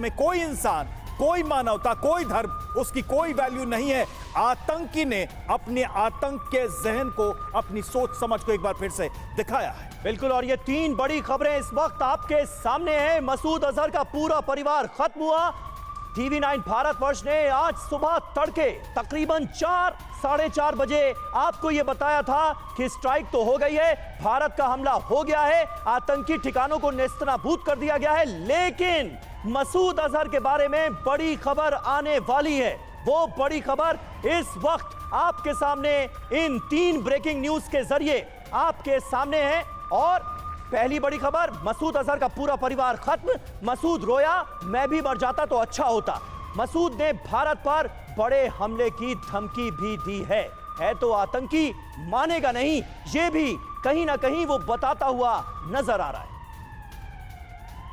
में कोई इंसान, कोई मानवता, कोई धर्म, उसकी कोई वैल्यू नहीं है। आतंकी ने अपने आतंक के जहन को, अपनी सोच समझ को एक बार फिर से दिखाया है। बिल्कुल, और ये तीन बड़ी खबरें इस वक्त आपके सामने हैं। मसूद अजहर का पूरा परिवार खत्म हुआ। टीवी 9 भारतवर्ष ने आज सुबह तड़के तकरीबन 4-4:30 बजे आपको यह बताया था कि स्ट्राइक तो हो गई है, भारत का हमला हो गया है, आतंकी ठिकानों को नेस्तनाबूद कर दिया गया है, लेकिन मसूद अजहर के बारे में बड़ी खबर आने वाली है। वो बड़ी खबर इस वक्त आपके सामने इन 3 ब्रेकिंग न्यूज के जरिए आपके सामने है। और पहली बड़ी खबर, मसूद अजहर का पूरा परिवार खत्म। मसूद रोया, मैं भी मर जाता तो अच्छा होता। मसूद ने भारत पर बड़े हमले की धमकी भी दी है तो आतंकी, मानेगा नहीं, ये भी कहीं ना कहीं वो बताता हुआ नजर आ रहा है।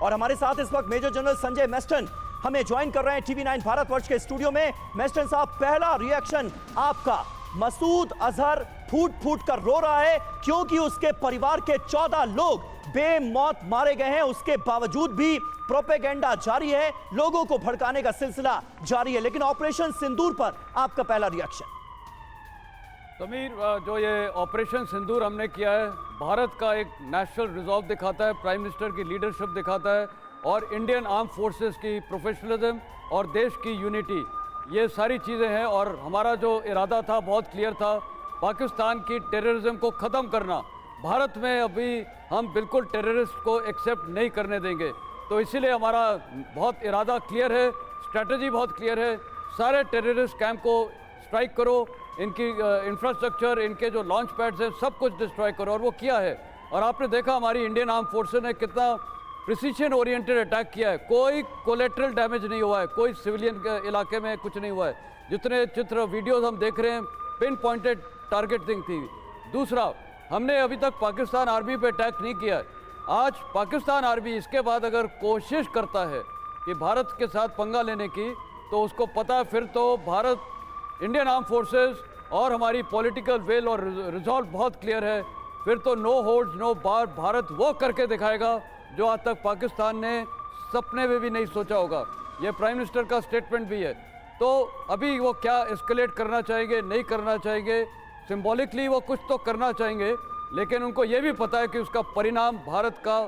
और हमारे साथ इस वक्त मेजर जनरल संजय मेस्टन हमें ज्वाइन कर रहे हैं टीवी 9 भारतवर्ष के स्टूडियो में। मेस्टन साहब, पहला रिएक्शन आपका। मसूद अजहर फूट फूट कर रो रहा है क्योंकि उसके परिवार के 14 लोग बेमौत मारे गए हैं। उसके बावजूद भी प्रोपेगेंडा जारी है, लोगों को भड़काने का सिलसिला जारी है। लेकिन ऑपरेशन सिंदूर पर आपका पहला रिएक्शन। समीर, जो ये ऑपरेशन सिंदूर हमने किया है, भारत का एक नेशनल रिजॉल्व दिखाता है, प्राइम मिनिस्टर की लीडरशिप दिखाता है, और इंडियन आर्म फोर्सेस की प्रोफेशनलिज्म और देश की यूनिटी, ये सारी चीज़ें हैं। और हमारा जो इरादा था बहुत क्लियर था, पाकिस्तान की टेररिज्म को ख़त्म करना। भारत में अभी हम बिल्कुल टेररिस्ट को एक्सेप्ट नहीं करने देंगे, तो इसीलिए हमारा बहुत इरादा क्लियर है, स्ट्रेटजी बहुत क्लियर है। सारे टेररिस्ट कैंप को स्ट्राइक करो, इनकी इंफ्रास्ट्रक्चर, इनके जो लॉन्च पैड्स हैं, सब कुछ डिस्ट्रॉय करो, और वो किया है। और आपने देखा हमारी इंडियन आर्म फोर्सेस ने कितना प्रिसीजन ओरिएंटेड अटैक किया है। कोई कोलेट्रल डैमेज नहीं हुआ है, कोई सिविलियन के इलाके में कुछ नहीं हुआ है। जितने चित्र वीडियोस हम देख रहे हैं, पिन पॉइंटेड टारगेटिंग थी। दूसरा, हमने अभी तक पाकिस्तान आर्मी पे अटैक नहीं किया है। आज पाकिस्तान आर्मी इसके बाद अगर कोशिश करता है कि भारत के साथ पंगा लेने की, तो उसको पता है फिर तो भारत, इंडियन आर्म फोर्सेस और हमारी पॉलिटिकल विल और रिजॉल्व बहुत क्लियर है, फिर तो नो होल्ड्स नो बार भारत वो करके दिखाएगा जो आज तक पाकिस्तान ने सपने में भी नहीं सोचा होगा। ये प्राइम मिनिस्टर का स्टेटमेंट भी है। तो अभी वो क्या एस्केलेट करना चाहेंगे, नहीं करना चाहेंगे, सिंबॉलिकली वो कुछ तो करना चाहेंगे, लेकिन उनको ये भी पता है कि उसका परिणाम भारत का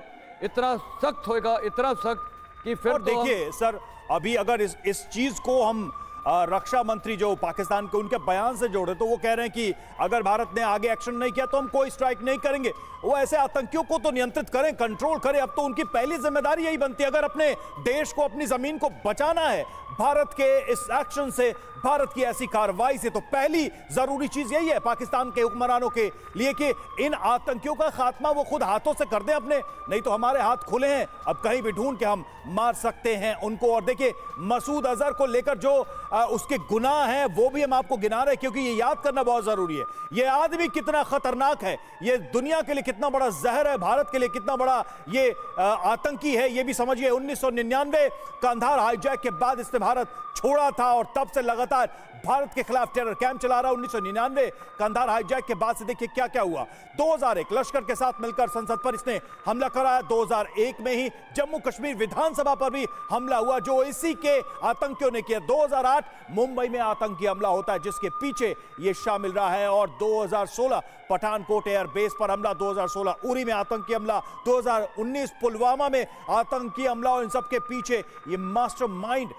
इतना सख्त होगा, इतना सख्त कि फिर और देखिए सर, अभी अगर इस चीज को हम रक्षा मंत्री जो पाकिस्तान के, उनके बयान से जोड़े, तो वो कह रहे हैं कि अगर भारत ने आगे एक्शन नहीं किया तो हम कोई स्ट्राइक नहीं करेंगे। वो ऐसे आतंकियों को तो नियंत्रित करें, कंट्रोल करें। अब तो उनकी पहली जिम्मेदारी यही बनती है, अगर अपने देश को, अपनी जमीन को बचाना है भारत के इस एक्शन से, भारत की ऐसी कार्रवाई से, तो पहली जरूरी चीज यही है पाकिस्तान के हुक्मरानों के लिए कि इन आतंकियों का खात्मा वो खुद हाथों से कर दें अपने, नहीं तो हमारे हाथ खुले हैं, अब कहीं भी ढूंढ के हम मार सकते हैं उनको। और देखिए, मसूद अजहर को लेकर जो उसके गुनाह हैं वो भी हम आपको गिना रहे हैं, क्योंकि ये याद करना बहुत जरूरी है, ये आदमी कितना खतरनाक है, ये दुनिया के लिए कितना बड़ा जहर है, भारत के लिए कितना बड़ा ये आतंकी है, ये भी समझिए। 1999 कंधार हाईजैक के बाद इसने भारत छोड़ा था और तब से लगातार भारत के खिलाफ टेरर कैंप चला रहा। 1999 कंधार हाईजैक के बाद से देखिए क्या क्या हुआ। 2001 लश्कर के साथ मिलकर संसद पर इसने हमला कराया। 2001 में ही जम्मू कश्मीर विधानसभा पर भी हमला हुआ जो इसी के आतंकियों ने किया। 2008 मुंबई में आतंकी हमला होता है जिसके पीछे ये शामिल रहा है। और 2016 पठानकोट एयरबेस पर हमला, 2016 उरी में आतंकी हमला, 2019 पुलवामा में आतंकी हमला, और इन सबके पीछे ये मास्टरमाइंड,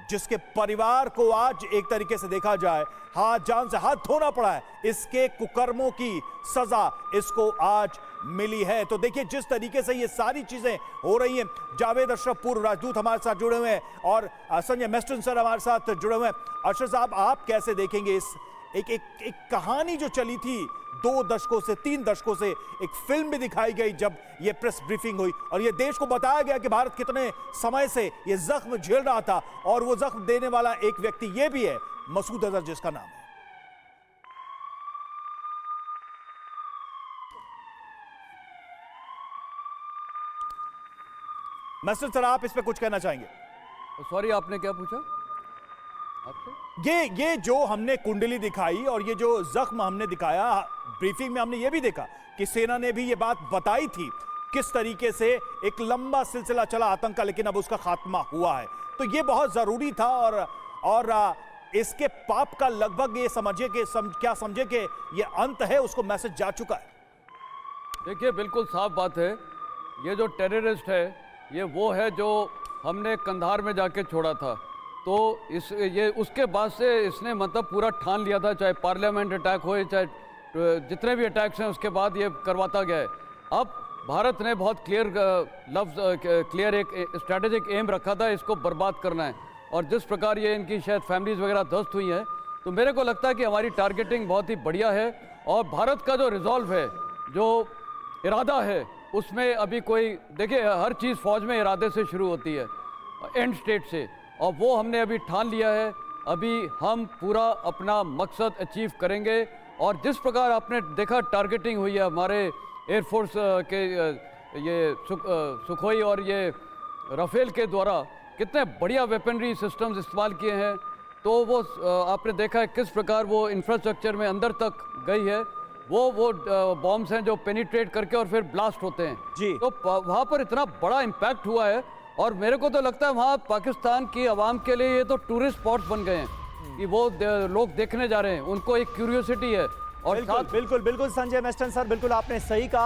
जिसके परिवार को आज एक तरीके से देखा जाए हाथ, जान से हाथ धोना पड़ा है, इसके कुकर्मों की सजा इसको आज मिली है। तो देखिए जिस तरीके से ये सारी चीजें हो रही हैं। जावेद अशरफ पूर्व राजदूत हमारे साथ जुड़े हुए हैं और संजय मेस्टन सर हमारे साथ जुड़े हुए हैं। अशरफ साहब, आप कैसे देखेंगे इस एक कहानी जो चली थी 2 दशकों से 3 दशकों से, एक फिल्म भी दिखाई गई जब ये प्रेस ब्रीफिंग हुई और ये देश को बताया गया कि भारत कितने समय से ये जख्म झेल रहा था, और वो जख्म देने वाला एक व्यक्ति ये भी है, मसूद अजहर जिसका नाम है। मसूद सर, आप इस पे कुछ कहना चाहेंगे? सॉरी, आपने क्या पूछा आपसे? ये जो हमने कुंडली दिखाई और ये जो जख्म हमने दिखाया, ब्रीफिंग में हमने ये भी देखा कि सेना ने भी ये बात बताई थी किस तरीके से एक लंबा सिलसिला चला आतंक का, लेकिन अब उसका खात्मा हुआ है। तो ये बहुत जरूरी था। और इसके पाप का लगभग ये समझिए कि क्या समझे कि ये अंत है, उसको मैसेज जा चुका है। देखिए बिल्कुल साफ बात है, ये जो टेररिस्ट है ये वो है जो हमने कंधार में जाके छोड़ा था। तो ये उसके बाद से इसने मतलब पूरा ठान लिया था, चाहे पार्लियामेंट अटैक हो चाहे जितने भी अटैक्स हैं उसके बाद ये करवाता गया है। अब भारत ने बहुत क्लियर एक स्ट्रैटेजिक एम रखा था, इसको बर्बाद करना है। और जिस प्रकार ये इनकी शायद फैमिलीज वगैरह ध्वस्त हुई हैं, तो मेरे को लगता है कि हमारी टारगेटिंग बहुत ही बढ़िया है। और भारत का जो रिजॉल्व है, जो इरादा है, उसमें अभी कोई देखिए हर चीज़ फौज में इरादे से शुरू होती है, एंड स्टेट से, और वो हमने अभी ठान लिया है। अभी हम पूरा अपना मकसद अचीव करेंगे। और जिस प्रकार आपने देखा टारगेटिंग हुई है हमारे एयरफोर्स के ये सुखोई और ये राफेल के द्वारा, कितने बढ़िया वेपनरी सिस्टम्स इस्तेमाल किए हैं। तो वो आपने देखा है किस प्रकार वो इंफ्रास्ट्रक्चर में अंदर तक गई है। वो बॉम्ब्स हैं जो पेनिट्रेट करके और फिर ब्लास्ट होते हैं जी। तो वहाँ पर इतना बड़ा इम्पैक्ट हुआ है। और मेरे को तो लगता है वहाँ पाकिस्तान की आवाम के लिए ये तो टूरिस्ट स्पॉट्स बन गए हैं कि वो लोग देखने जा रहे हैं, उनको एक क्यूरियोसिटी है। और बिल्कुल बिल्कुल बिल्कुल संजय मेस्टन सर, बिल्कुल आपने सही कहा।